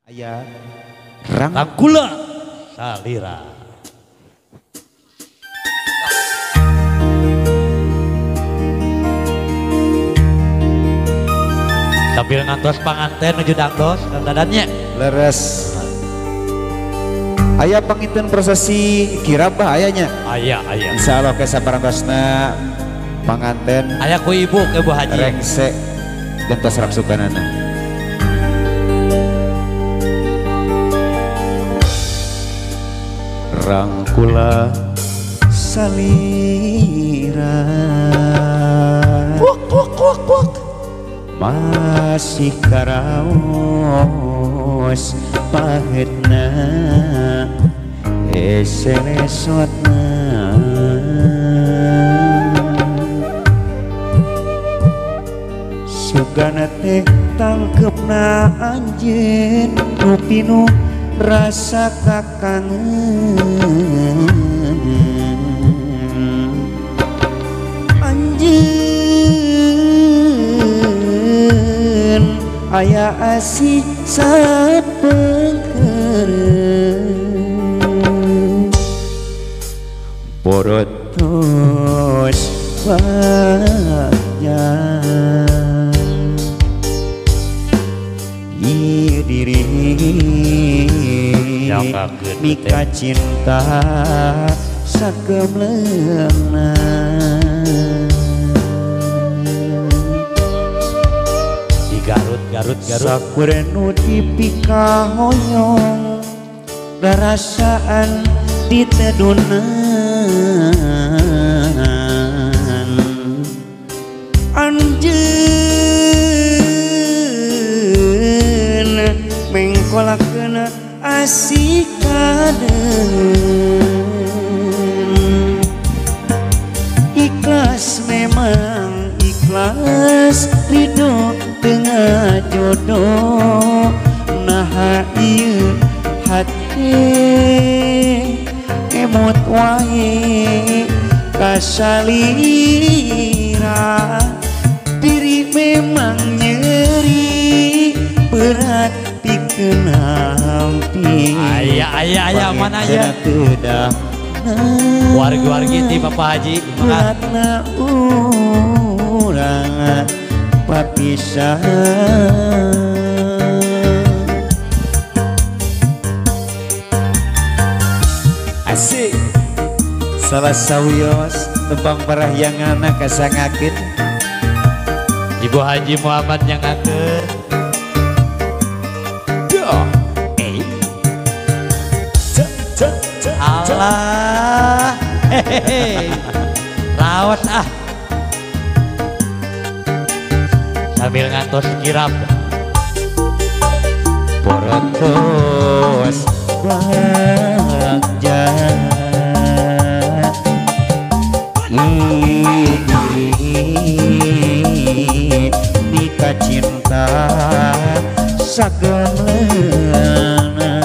Aya Rangkula Salira. Sambil ngantos panganten menuju dangdos dan dadannya leres. Aya panginten prosesi kirab ayahnya. Ayah. Insya Allah ke sabarangkosna panganten. Ayah ku ibu ke Bu Haji. Rengse gentos raksukanana. Rangkula Salira. Wak. Masih karaos pahetna eselesotna sugana teh tangkepna anjeun nu pinuh rasa kakangen anjeun aya asih sapengkeun borotos wajah ieu diri mika cinta sagemleungna Garut sakurenu dipika hoyong darasaan ditedunan anjeun mengkolakeun asih kadeun ikhlas memang ikhlas ridho tengah jodoh nah ieu hati emot wae kasalira diri memang nyeri berat pikeun hampi ayah mana ya teudah wargi ti Bapak Haji beratna urang papisah asik salah sawios tembang parahyanganna kasangakeun Ibu Haji Muhammad yang ngakeun Allah hehehe rawat sambil ngantos kirap borotos wajah mika cinta sagemleungna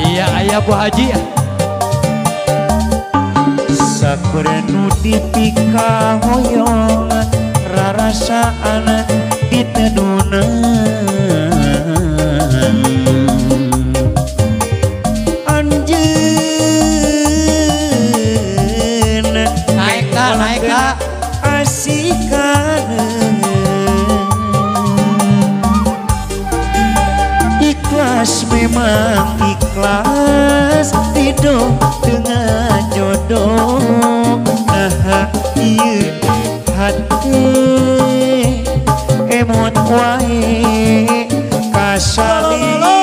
ayah Bu Haji sakurenu dipika hoyong rarasaan ditedunan anjeun naik ka asih kadeung ikhlas memang ikhlas ridho dengan jodoh nah ieu hati emot wae kasalira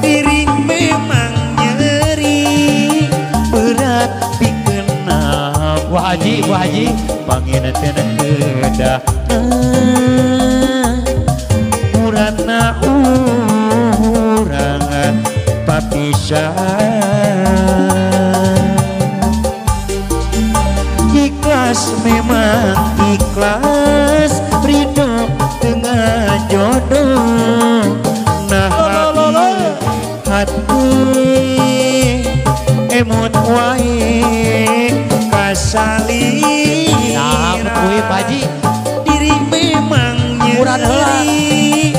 diri memang nyeri berat pikeun Bu Haji panginten kedah muratna urang papisah ikhlas memang ikhlas ridho dengan jodoh nah hati emot wae kasalira nah kuy Pak Haji diri memang nyeri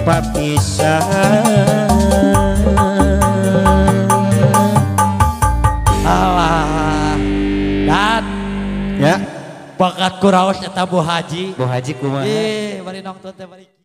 papisan. Alah dan Ya bakat kuraos eta Bu Haji. Bu Haji kumaha Bari nongton teh bari